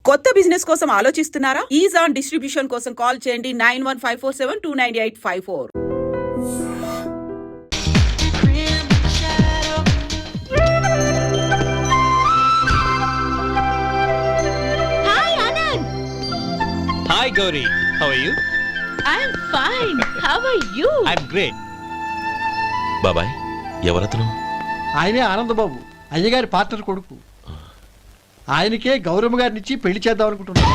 కొత్త బిజినెస్ కోసం ఆలోచిస్తున్నారా? ఈజాన్ డిస్ట్రిబ్యూషన్ కోసం కాల్ చేయండి 9154729854. Hi Gauri, how are you? I'm fine. How are you? I'm great. బాబాయ్ ఎవరతను? ఆయనే ఆనందబాబు, అయ్యగారి పార్ట్నర్ కొడుకు. ఆయనకే గౌరమ్మ గారినిచ్చి పెళ్లి చేద్దాం అనుకుంటున్నాను.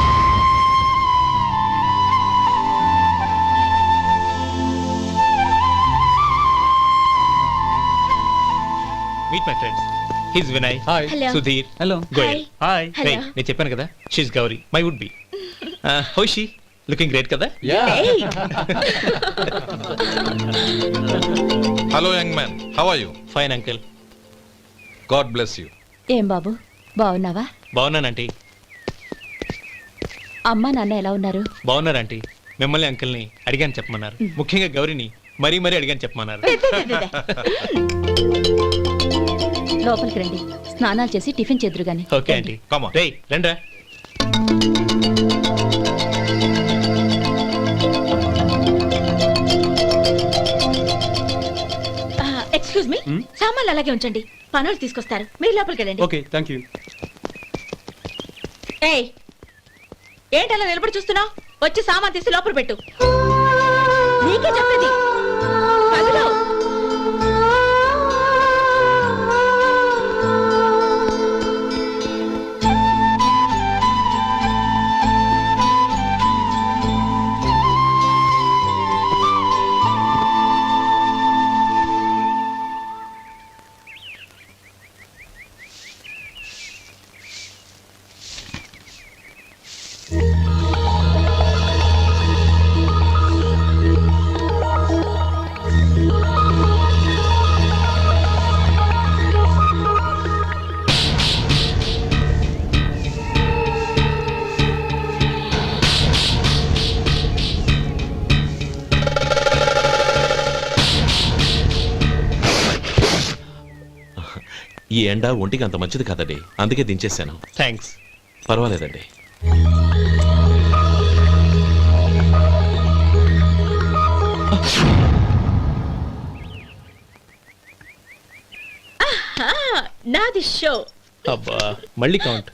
Meet my friends. He's Vinay. Hi. Hello. Sudhir. Hello. Goyal. Hi. Hey, Hello. నేను చెప్పాను కదా, she's Gauri, my would be. How is she? Looking great కదా? Hey. Hello young man, how are you? Fine uncle. God bless you. ఏం బాబు బాగున్నావా? బాగున్నానంటీ. అమ్మా నాన్న ఎలా ఉన్నారు? బాగున్నారు ఆంటీ. మిమ్మల్ని అంకుల్ని అడిగాను చెప్పమన్నారు. ముఖ్యంగా గౌరిని మరీ మరీ అడిగాను చెప్పమన్నారు. లోపలికి రండి, స్నానాలు చేసి టిఫిన్ చేద్దురు గాని. Okay aunty. Come on. రేయ్ రండ్రా. ఎక్స్క్యూజ్ మీ, సామాన్లు అలాగే ఉంచండి, పనులు తీసుకొస్తారు, మీరు లోపలికి వెళ్ళండి. Okay, thank you. ఏయ్, ఏంటి అలా నిలబడి చూస్తున్నావు? వచ్చి సామాన్ తీసి లోపల పెట్టు. నీకే చెప్పేది. కదులు. ఈ ఎండ ఒంటికి అంత మంచిది కాదండి, అందుకే దించేశాను. థ్యాంక్స్. పర్వాలేదండి. నాది షో. అబ్బా మళ్ళీ count.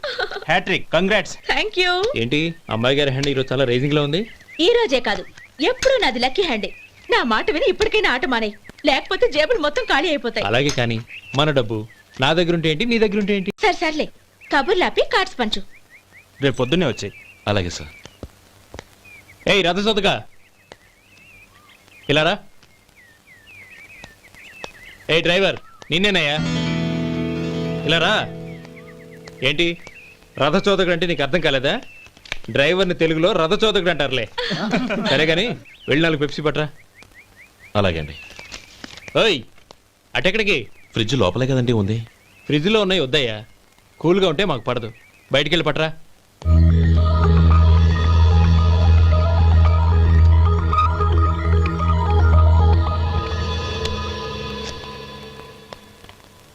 Hattrick, congrats. Thank you. ఏంటి అమ్మాయి గారి హ్యాండ్ ఈరోజు చాలా రైజింగ్ లో ఉంది? ఈ రోజే కాదు, ఎప్పుడు నాది లక్కీ హ్యాండే. నా మాట విని ఇప్పటికైనా ఆట మానే, లేకపోతే జేబులు మొత్తం ఖాళీ అయిపోతాయి. అలాగే కానీ మన డబ్బు నా దగ్గర ఉంటే ఏంటి, నీ దగ్గర ఉంటే ఏంటి? సరే సర్లే, కబుర్లాపి కార్డ్స్ పంచు. రేపు పొద్దున్నే వచ్చాయి. అలాగే సార్. ఏయ్ రథసోదగా ఇలా రా. ఏ డ్రైవర్, నిన్నేనయ్యా, ఇలా రా. ఏంటి రథచోదకుడు అంటే నీకు అర్థం కాలేదా? డ్రైవర్ని తెలుగులో రథచోదకుడు అంటారులే. సరే కానీ వెళ్ళి 4 పెప్సీ పట్రా. అలాగే అండి. ఓయ్ అటెక్కడికి? ఫ్రిడ్జ్ లోపలే కదండి ఉంది. ఫ్రిడ్జ్లో ఉన్నాయి వద్దయ్యా, కూల్గా ఉంటే మాకు పడదు. బయటికి వెళ్ళి పట్రా.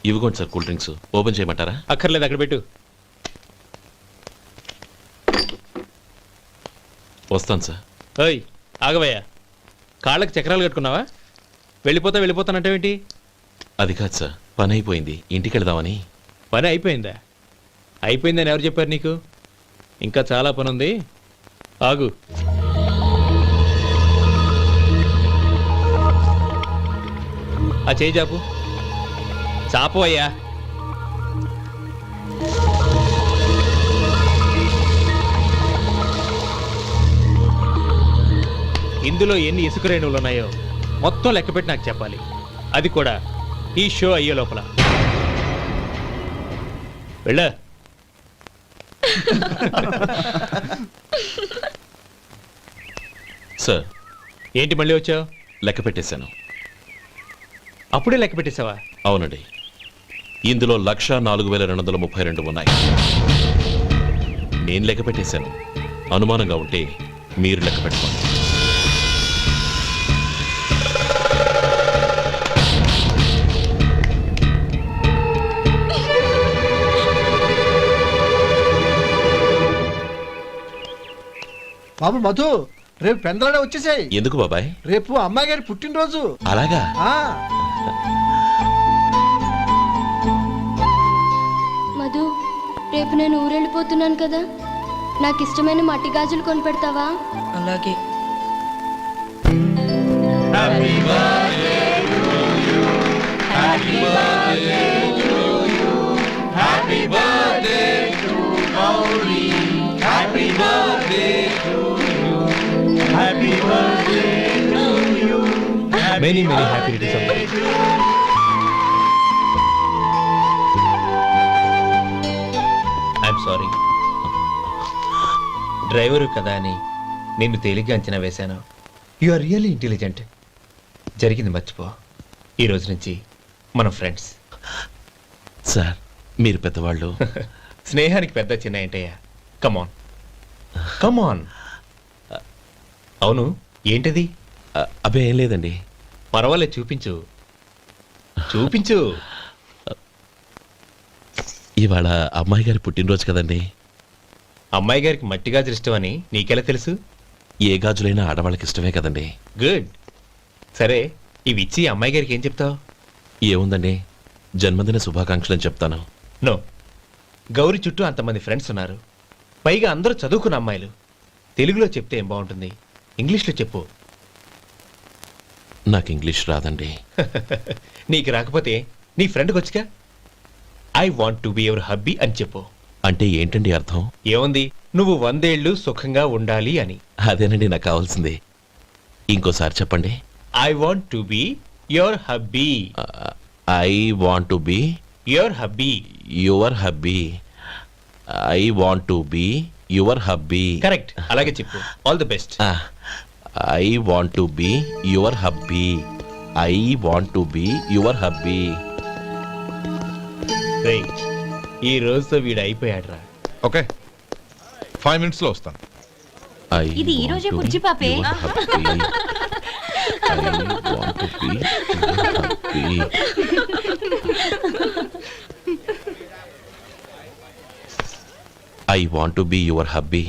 ఇవ్వకోండి సార్, కూల్ డ్రింక్స్. ఓపెన్ చేయమంటారా? అక్కర్లేదు, అక్కడ పెట్టు. వస్తాను సార్. ఓయ్ ఆగవయ్యా, కాళ్ళకి చక్రాలు కట్టుకున్నావా? వెళ్ళిపోతానంటావేంటి? అది కాదు సార్, పని అయిపోయింది, ఇంటికి వెళదామని. పని అయిపోయిందా? అయిపోయిందని ఎవరు చెప్పారు నీకు? ఇంకా చాలా పని ఉంది, ఆగు. ఆ చేయి చాపు. చాపు అయ్యా. ఇందులో ఎన్ని ఇసుక రేణువులు ఉన్నాయో మొత్తం లెక్కపెట్టి నాకు చెప్పాలి, అది కూడా ఈ షో అయ్యే లోపల. వెళ్ళ. సార్ ఏంటి మళ్ళీ వచ్చావు? లెక్క పెట్టేశాను. అప్పుడే లెక్క పెట్టేశావా? అవునండి, ఇందులో 1,04,232 ఉన్నాయి. నేను లెక్క పెట్టేశాను. అనుమానంగా ఉంటే మీరు లెక్క పెట్టుకోండి. బాబు మధు, రేపు పెందలాడే వచ్చేసాయి. ఎందుకు బాబాయ్? రేపు అమ్మాయి గారి పుట్టినరోజు. అలాగా? ఆ మధు, రేపు నేను ఊరెళ్ళిపోతున్నాను కదా, నాకు ఇష్టమైన మట్టి గాజులు కొనిపెడతావా? అలాగే. Many many happy returns of the day. I'm sorry. Driver కదా అని నిన్ను తేలిగ్గా అంచనా వేశాను. You are really intelligent. జరిగింది మర్చిపో. ఈ రోజు నుంచి మనం ఫ్రెండ్స్. సార్, మీరు పెద్దవాళ్ళు. స్నేహానికి పెద్ద చిన్న ఏంటయ్యా? కమాన్ కమాన్. అవును, ఏంటది? అబ్బే ఏం లేదండి. పర్వాలేదు, చూపించు చూపించు. ఇవాళ అమ్మాయి గారి పుట్టినరోజు కదండి. అమ్మాయి గారికి మట్టి గాజులు ఇష్టమని నీకెలా తెలుసు? ఏ గాజులైనా ఆడవాళ్ళకి ఇష్టమే కదండి. గుడ్. సరే, ఇవి ఇచ్చి అమ్మాయి గారికి ఏం చెప్తావు? ఏముందండి, జన్మదిన శుభాకాంక్షలు అని చెప్తాను. నో, గౌరీ చుట్టూ అంతమంది ఫ్రెండ్స్ ఉన్నారు, పైగా అందరూ చదువుకున్న అమ్మాయిలు. తెలుగులో చెప్తే ఏం బాగుంటుంది? ఇంగ్లీష్లో చెప్పు. నాకు ఇంగ్లీష్ రాదండి. నీకు రాకపోతే నీ ఫ్రెండ్కి వచ్చిగా I want to be your hubby అని చెప్పు. అంటే ఏంటండి అర్థం? ఏముంది, నువ్వు 100 ఏళ్ళు సుఖంగా ఉండాలి అని. అదేనండి నాకు కావాల్సింది. ఇంకోసారి చెప్పండి. I want to be your hubby. I want to be your hubby. Your hubby. I want to be your hubby. Correct, అలాగే చెప్పు. All the best. I want to be your hubby. I want to be your hubby. ఈ రోజుతో వీడు అయిపోయాడురా. Okay, 5 minutes లో వస్తాను. ఇది ఈ రోజే బుజ్జి పాపే. I want to be your hubby.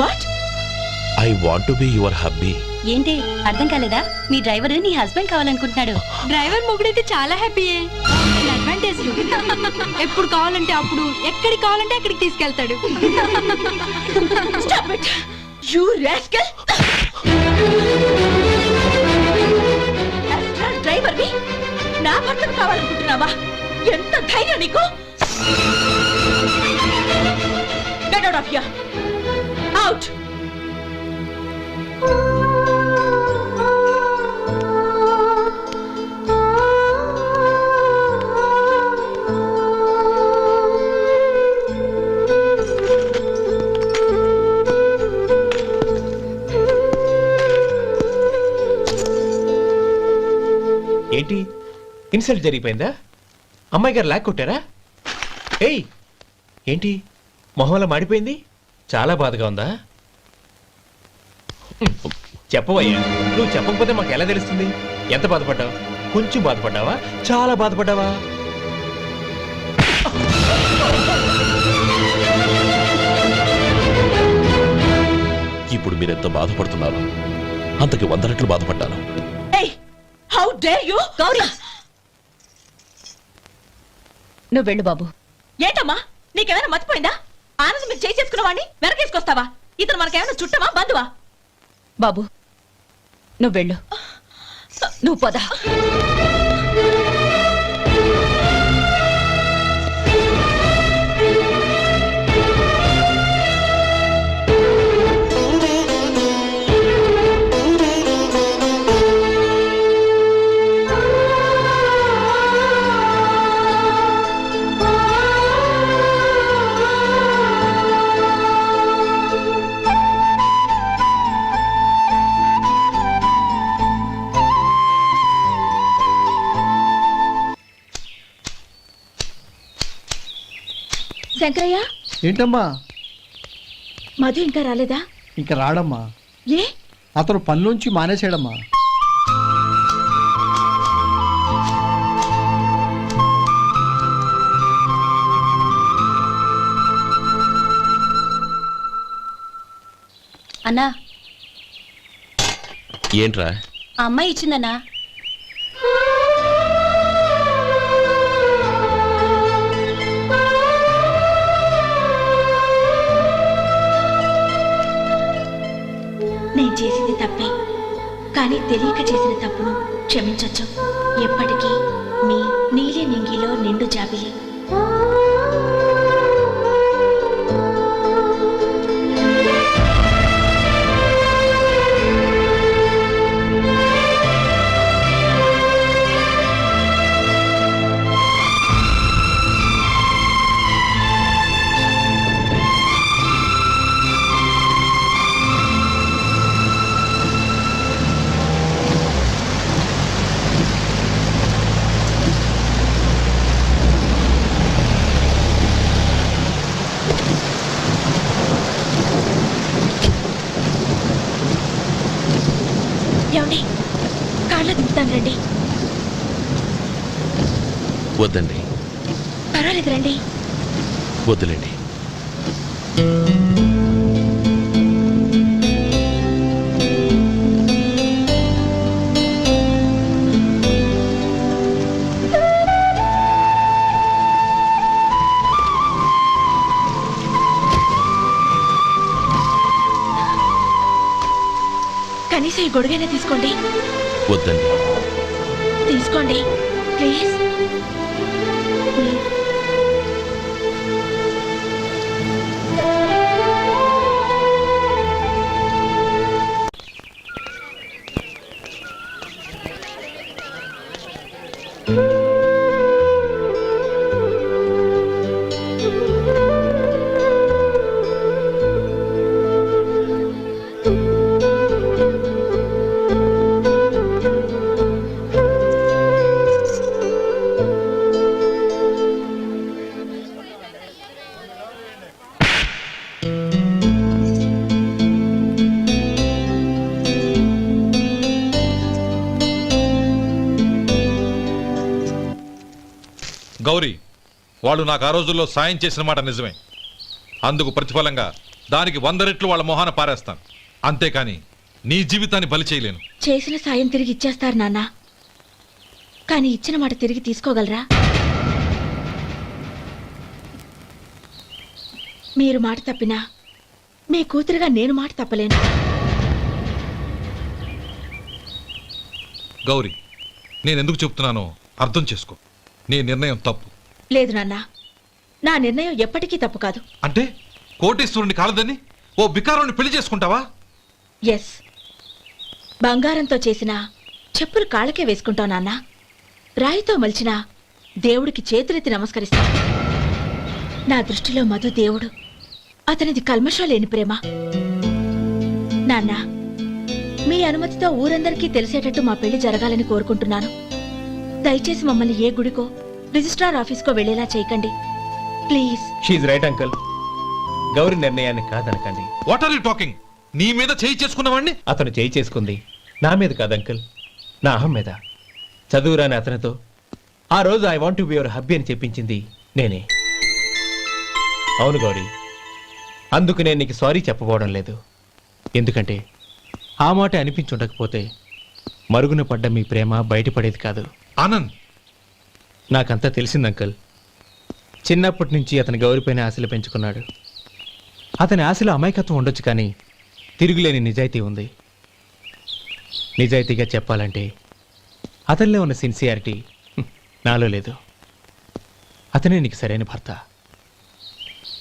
What? I want to be your hubby. ఏంటి అర్థం కాలేదా? మీ డ్రైవర్ నీ హస్బెండ్ కావాలనుకుంటున్నాడు. డ్రైవర్ మొగుడైతే చాలా హ్యాపీయే. అడ్వాంటేజ్ ఎప్పుడు కావాలంటే అప్పుడు, ఎక్కడికి కావాలంటే అక్కడికి తీసుకెళ్తాడు. Stop it! You rascal! Driver వి నా భర్తను కావాలనుకుంటున్నావా? ఎంత ధైర్యం నీకు! Get out of here! Out! ఏంటి, ఇన్సల్ట్ జరిగిపోయిందా? అమ్మాయి గారు లాక్ కొట్టారా? ఏయ్, ఏంటి మొహంలో మాడిపోయింది? చాలా బాధగా ఉందా? చెప్పవయ్యా, నువ్వు చెప్పకపోతే మాకు ఎలా తెలుస్తుంది? ఎంత బాధపడ్డావు? కొంచెం బాధపడ్డావా? చాలా బాధపడ్డావా? ఇప్పుడు మీరెంత బాధపడుతున్నారు, అంతకి 100 రెట్లు బాధపడ్డాను. How dare you! గౌరీ, నువ్వు వెళ్ళు బాబు. ఏంటమ్మా, నీకేమైనా మర్చిపోయిందా? ఆనందం మీరు చేసుకున్న వాడిని వెనకేసుకొస్తావా? ఇతను మనకేమైనా చుట్టమా, బంధువా? బాబు నువ్వు వెళ్ళు. నువ్వు పద. శంకరయ్య, ఏంటమ్మా? మధు ఇంకా రాలేదా? ఇంకా రాడమ్మా. ఏ? అతను పనిలోంచి మానేసాడమ్మా. అన్నా ఏంట్రా? ఆ అమ్మాయి ఇచ్చిందన్నా. నేను చేసింది తప్పే, కానీ తెలియక చేసిన తప్పును క్షమించొచ్చు. ఎప్పటికీ మీ నీలి నింగిలో నిండు జాబిలి. ఏమండి, కాళ్ళ దింపుతాను రండి. వద్దండి, పర్వాలేదు రండి. వద్దులేండి. కనీసం ఈ గొడుగైనా తీసుకోండి. వద్దండి. తీసుకోండి ప్లీజ్. గౌరీ, వాళ్ళు నాకు ఆ రోజుల్లో సాయం చేసిన మాట నిజమే. అందుకు ప్రతిఫలంగా దానికి 100 రెట్లు వాళ్ళ మొహాన పారేస్తాను. అంతేకాని నీ జీవితాన్ని బలి చేయలేను. చేసిన సాయం తిరిగి ఇచ్చేస్తారు నాన్న, కానీ ఇచ్చిన మాట తిరిగి తీసుకోగలరా? మీరు మాట తప్పినా మీ కూతురుగా నేను మాట తప్పలేను. గౌరీ, నేనెందుకు చెప్తున్నానో అర్థం చేసుకో. నీ నిర్ణయం తప్పు. లేదు నాన్న, నా నిర్ణయం ఎప్పటికీ తప్పు కాదు. అంటే కోటేశ్వరుని కాలదని ఓ బికారుని పెళ్లి చేసుకుంటావా? ఎస్, బంగారంతో చేసిన చెప్పులు కాళ్ళకే వేసుకుంటావు నాన్న. రాయితో మలిచిన దేవుడికి చేతులెత్తి నమస్కరిస్తా. నా దృష్టిలో మధు దేవుడు, అతనిది కల్మషం లేని ప్రేమ. నాన్న, మీ అనుమతితో ఊరందరికీ తెలిసేటట్టు మా పెళ్లి జరగాలని కోరుకుంటున్నాను. దయచేసి మమ్మల్ని ఏ గుడికో రిజిస్ట్రార్ ఆఫీస్కో వెళ్లేలా చేయకండి please. She's right uncle. Gauri నిర్ణయాన్ని కాదనకండి. What are you talking? నీ మీద చేయి చేసుకున్నవాడిని అతను చేయి చేసుకుంది నా మీద కాదు అంకుల్, నా అహం మీద. చదువురాని అతనితో ఆ రోజు I want to be your hubby అని చెప్పించింది నేనే. అవును గౌరీ, అందుకు నేను నీకు సారీ చెప్పబోవడం లేదు. ఎందుకంటే ఆ మాట అనిపించుండకపోతే మరుగున పడ్డ మీ ప్రేమ బయటపడేది కాదు. ఆనంద్, నాకంతా తెలిసింది అంకుల్. చిన్నప్పటి నుంచి అతని గౌరిపైన ఆశలు పెంచుకున్నాడు. అతని ఆశలో అమాయకత్వం ఉండొచ్చు, కానీ తిరుగులేని నిజాయితీ ఉంది. నిజాయితీగా చెప్పాలంటే అతనిలో ఉన్న సిన్సియారిటీ నాలో లేదు. అతనే నీకు సరైన భర్త.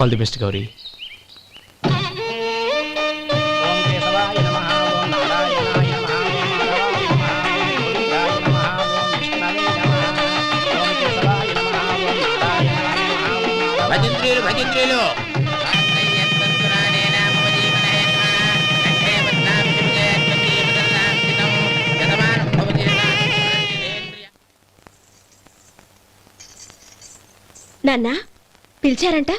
All the best Gauri. నాన్న, పిలిచారంట?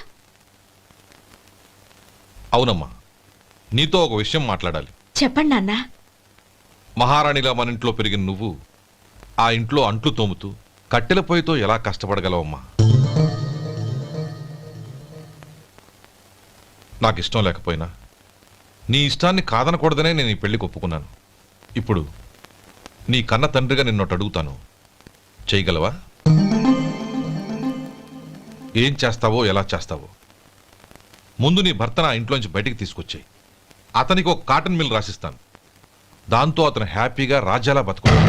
అవునమ్మా, నీతో ఒక విషయం మాట్లాడాలి. చెప్పండి నాన్న. మహారాణిలా మన ఇంట్లో పెరిగిన నువ్వు ఆ ఇంట్లో అంట్లు తోముతూ కట్టెల పొయ్యితో ఎలా కష్టపడగలవమ్మా? నాకు ఇష్టం లేకపోయినా నీ ఇష్టాన్ని కాదనకూడదనే నేను ఈ పెళ్లికి ఒప్పుకున్నాను. ఇప్పుడు నీ కన్న తండ్రిగా నిన్నొట్టు అడుగుతాను, చేయగలవా? ఏం చేస్తావో, ఎలా చేస్తావో ముందు నీ భర్త నా ఇంట్లోంచి బయటికి తీసుకొచ్చాయి. అతనికి ఒక కాటన్ మిల్ రాసిస్తాను. దాంతో అతను హ్యాపీగా రాజ్యాలా బతుకుతాడు.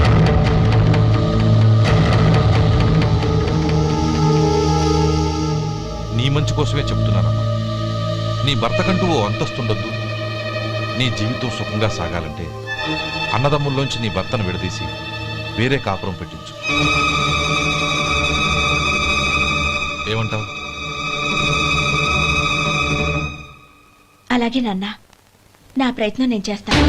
నీ మంచి కోసమే చెప్తున్నానమ్మా. నీ భర్తకంటూ ఓ అంతస్తుండొద్దు. నీ జీవితం సుఖంగా సాగాలంటే అన్నదమ్ముల్లోంచి నీ భర్తను విడదీసి వేరే కాపురం పెట్టించు. ఏమంటావు? అలాగే నాన్న, నా ప్రయత్నం నేను చేస్తాను.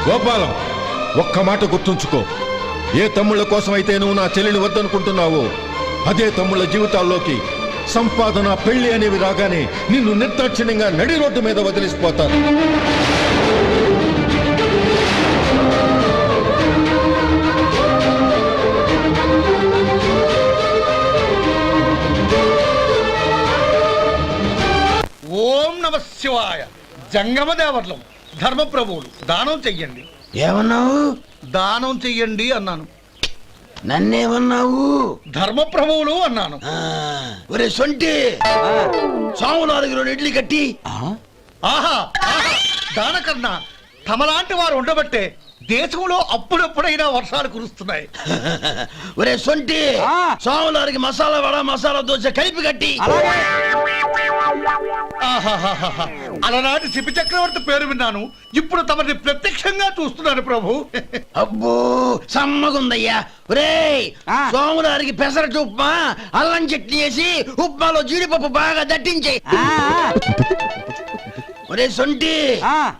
గోపాలం, ఒక్క మాట గుర్తుంచుకో. ఏ తమ్ముళ్ళ కోసం అయితే నువ్వు నా చెల్లిని వద్దనుకుంటున్నావో అదే తమ్ముళ్ళ జీవితాల్లోకి సంపాదన, పెళ్లి అనేవి రాగానే నిన్ను నిర్దాక్షిణ్యంగా నడి రోడ్డు మీద వదిలిసిపోతారు. ఓం నమ శివాయ. జంగమదేవర్లం, ధర్మప్రభువులు, దానం చెయ్యండి. ఏమన్నావు? దానం చెయ్యండి అన్నాను. నన్నేమన్నావు? ధర్మప్రభువులు అన్నాను. ఒరే సొంటి, సాము 4 కిలోలు ఇడ్లీ కట్టి. ఆహా ఆహా, దానకన్నా తమలాంటి వారు ఉండబట్టే దేశంలో అప్పుడప్పుడైనా వర్షాలు కురుస్తున్నాయి. ఒరే సొంటి, సాములారికి మసాలా వడ, మసాలా దోశ కలిపి కట్టి. ఆహాహాహా, అలనాటి శిపి చక్రవర్తి పేరు విన్నాను, ఇప్పుడు తమని ప్రత్యక్షంగా చూస్తున్నాను ప్రభు. అబ్బో సమ్మగుందయ్యా. ఒరే సోములారికి పెసరట్టు ఉప్మా, అల్లం చట్నీ వేసి ఉప్మాలో జీడిపప్పు బాగా దట్టించే. ఒరే సొంటి,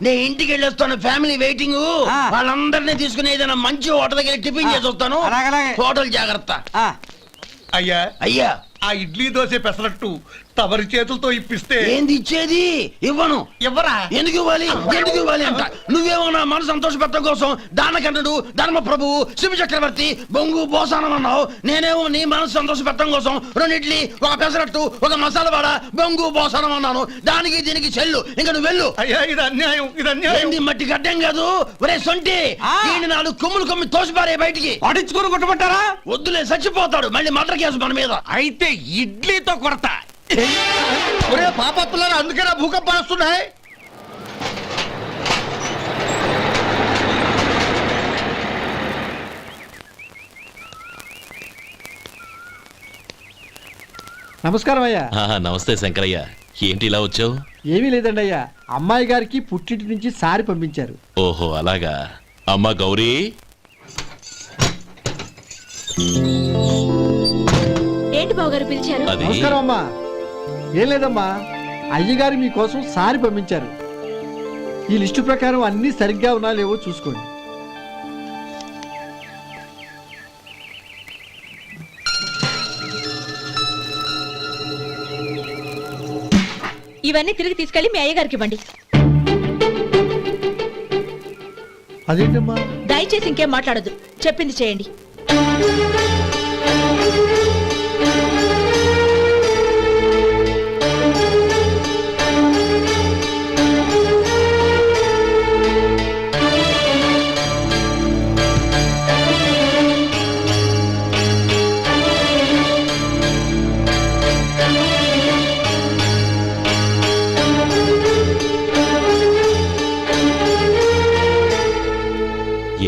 నే ఇంటికి వెళ్ళొస్తాను, ఫ్యామిలీ వెయిటింగ్. వాళ్ళందరినీ తీసుకుని ఏదైనా మంచి హోటల్ దగ్గర టిఫిన్ చేసి వస్తాను. హోటల్ జాగ్రత్త. అయ్యా అయ్యా, ఆ ఇడ్లీ దోశ పెసరట్టు తమరి చేతులతో ఇప్పిస్తే. ఏంది ఇచ్చేది? ఇవ్వను. ఎవరా? ఎందుకు ఇవ్వాలి? ఎందుకు ఇవ్వాలి అంట. నువ్వేమో నా మనసు సంతోషపెట్టడం కోసం దానకంటుడు, ధర్మ ప్రభువు, శివ చక్రవర్తి, బొంగు బోసానం అన్నావు. నేనేమో నీ మనసు సంతోషపెట్టడం కోసం 2 ఇడ్లీ, ఒక పెసరట్టు, ఒక మసాలా వాడ, బొంగు బోసానం అన్నాను. దానికి దీనికి చెల్లు. ఇంకా నువ్వు వెళ్ళు. అయ్యా ఇది అన్యాయం, ఇది అన్యాయం. ఏంది మట్టి గడ్డం కాదు. ఒరే సొంటి, దీన్ని 4 కొమ్మి తోసిపారే బయటికి. పడించుకుని కొట్టమంటారా? వద్దులే, చచ్చిపోతాడు. మళ్ళీ మర్డర్ కేసు మన మీద. అయితే ఇడ్లీతో కొడతా. ఒరే పాపత్తులారా, అందుకేనా భూకంపాలు వస్తున్నాయి? నమస్కారం అయ్యా. నమస్తే శంకరయ్య, ఏంటి ఇలా వచ్చావు? ఏమీ లేదండి అయ్యా, అమ్మాయి గారికి పుట్టింటి నుంచి సారి పంపించారు. ఓహో అలాగా. అమ్మా గౌరీ, ఏంటి బావగారు పిలిచారు? అది నమస్కారం అమ్మా. ఏం లేదమ్మా, అయ్యగారు మీకోసం సారి పంపించారు. ఈ లిస్టు ప్రకారం అన్ని సరిగ్గా ఉన్నా లేవో చూసుకోండి. ఇవన్నీ తిరిగి తీసుకెళ్లి మీ అయ్యగారికి ఇవ్వండి. అదేంటమ్మా? దయచేసి ఇంకేం మాట్లాడొద్దు, చెప్పింది చేయండి.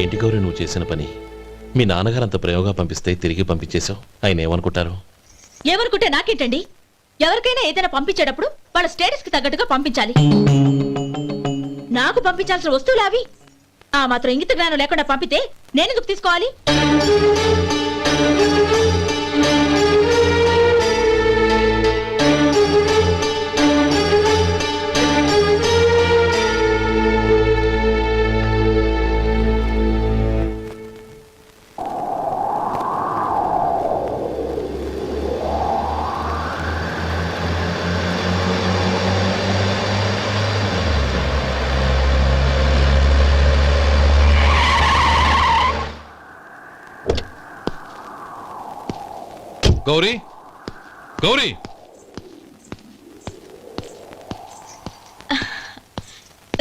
ఏంటి గౌరీ నువ్వు చేసిన పని? మీ నాన్నగారు అంత ప్రేమగా పంపిస్తే తిరిగి పంపించేశావు. ఆయన ఏమనుకుంటారు? ఎవరుకుంటే నాకేంటండి? ఎవరికైనా ఏదైనా పంపించేటప్పుడు వాళ్ళ స్టేటస్ కి తగ్గట్టుగా పంపించాలి. నాకు పంపించాల్సిన వస్తువులు అవి. ఆ మాత్రం ఇంగిత జ్ఞానం లేకుండా పంపితే నేనెందుకు తీసుకోవాలి? గౌరీ గౌరీ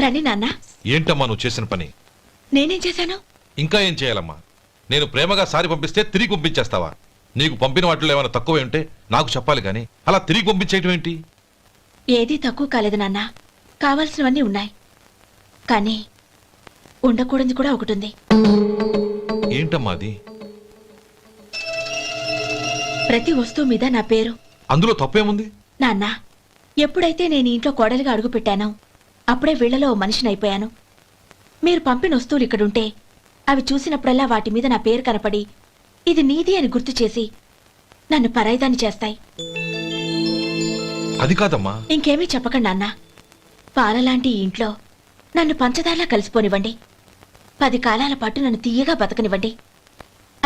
రండి నాన్న. ఏంటమ్మా నువ్వు చేసిన పని? నేనేం చేశాను? ఇంకా ఏం చేయాలమ్మా? నేను ప్రేమగా సారి పంపిస్తే తిరిగి పంపించేస్తావా? నీకు పంపిన వాటిలో ఏమైనా తక్కువ ఉంటే నాకు చెప్పాలి కానీ అలా తిరిగి పంపించేయటం ఏంటి? ఏదీ తక్కువ కాలేదు నాన్న. కావాల్సినవన్నీ ఉన్నాయి, కానీ ఉండకూడదు కూడా ఒకటి ఉంది. ఏంటమ్మా అది? ప్రతి వస్తువు మీద నా పేరు. అందులో తప్పేముంది? నాన్న, ఎప్పుడైతే నేను ఈ ఇంట్లో కోడలిగా అడుగు పెట్టానో అప్పుడే వీళ్లలో ఓ మనిషిని అయిపోయాను. మీరు పంపిన వస్తువులు ఇక్కడుంటే అవి చూసినప్పుడల్లా వాటి మీద నా పేరు కనపడి ఇది నీది అని గుర్తు చేసి నన్ను పరాయిదాన్ని చేస్తాయి. అది కాదమ్మా. ఇంకేమీ చెప్పకండి నాన్న. పాలలాంటి ఈ ఇంట్లో నన్ను పంచదారలా కలిసిపోనివ్వండి. 10 కాలాల పాటు నన్ను తీయగా బతకనివ్వండి.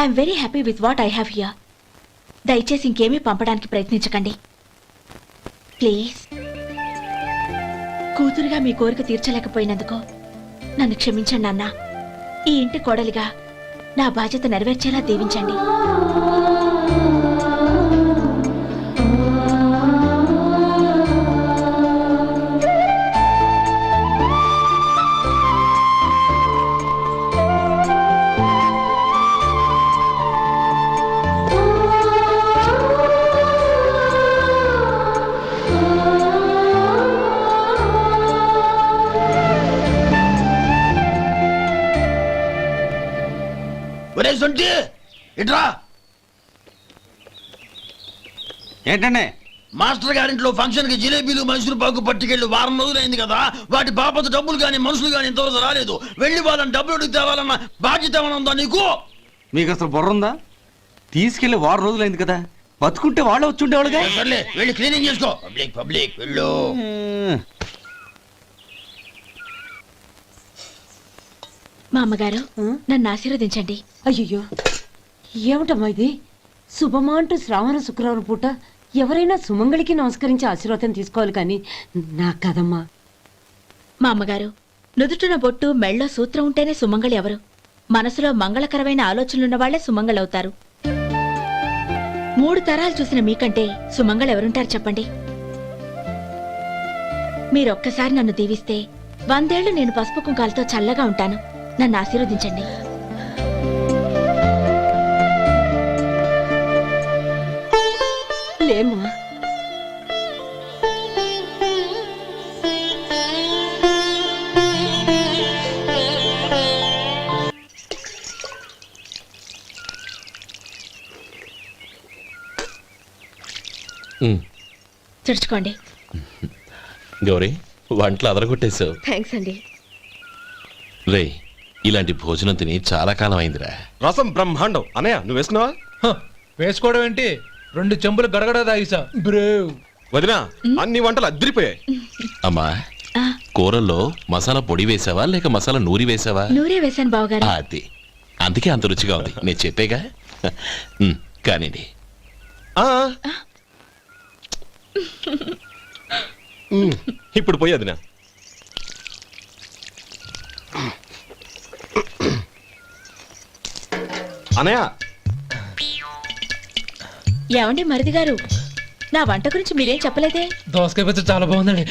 I'm very happy with what I have here. దయచేసి ఇంకేమీ పంపడానికి ప్రయత్నించకండి ప్లీజ్. కూతురుగా మీ కోరిక తీర్చలేకపోయినందుకు నన్ను క్షమించండి నాన్న. ఈ ఇంటి కోడలిగా నా బాధ్యత నెరవేర్చేలా దీవించండి. ఒరే సొంటి ఇట్రా. ఏంటండి? మాస్టర్ గారింట్లో ఫంక్షన్ కి జిలేబీలు మైసూరు పాకు పట్టుకెళ్ళి వారం రోజులైంది కదా. వాటి బాపత డబ్బులు కానీ మనుషులు కానీ ఇంతవరకు రాలేదు. వెళ్ళి వాళ్ళని డబ్బులు అడిగి తేవాలన్న బాధ్యత ఏమైనా ఉందా నీకు? మీకు అసలు బుర్ర ఉందా? తీసుకెళ్లి 6 రోజులైంది కదా, బతుకుంటే వాళ్ళు వచ్చి ఉండేవాళ్ళుగా. సర్లే వెళ్ళి క్లీనింగ్ చేసుకో. పబ్లిక్ పబ్లిక్ వెళ్ళు. మా అమ్మగారు నన్ను ఆశీర్వదించండి. అయ్యో ఏమిటమ్మా ఇది? శుభమా అంటూ శ్రావణ శుక్రవారం పూట ఎవరైనా సుమంగళికి నమస్కరించి ఆశీర్వాదం తీసుకోవాలి కానీ నాకు కదమ్మా. మా అమ్మగారు, నుదుటిన బొట్టు మెళ్ళో సూత్రం ఉంటేనే సుమంగళి ఎవరు? మనసులో మంగళకరమైన ఆలోచనలున్న వాళ్లే సుమంగళవుతారు. 3 తరాలు చూసిన మీకంటే సుమంగళ ఎవరుంటారు చెప్పండి? మీరొక్కసారి నన్ను దీవిస్తే 100 ఏళ్లు నేను పసుపు కుంకాలతో చల్లగా ఉంటాను. నన్ను ఆశీర్వదించండి. లేమ్మా. తుడుచుకోండి. గౌరీ, వంటలు అదరగొట్టేశావు. థ్యాంక్స్ అండి. రే, ఇలాంటి భోజనం తిని చాలా కాలం అయిందిరా. రసం బ్రహ్మాండం. అనయ్య నువ్వు వేసుకున్నావా? వేసుకోవడం ఏంటి? 2 చెంబులు గడగడ తాగిసా బ్రేవ్. వదినా, అన్ని వంటలు అద్దరిపోయాయి. అమ్మా, కూరల్లో మసాలా పొడి వేసావా లేక మసాలా నూరి వేసావా? నూరే వేశాను బావగారు. అది అందుకే అంత రుచిగా ఉంది. నేను చెప్పేగా. కానివ్వండి. ఇప్పుడు పోయి వదినా. అనయ్య, ఏమండి మరిది గారు, నా వంట గురించి మీరేం చెప్పలేదే? దోసకాయ పచ్చడి చాలా బాగుందండి.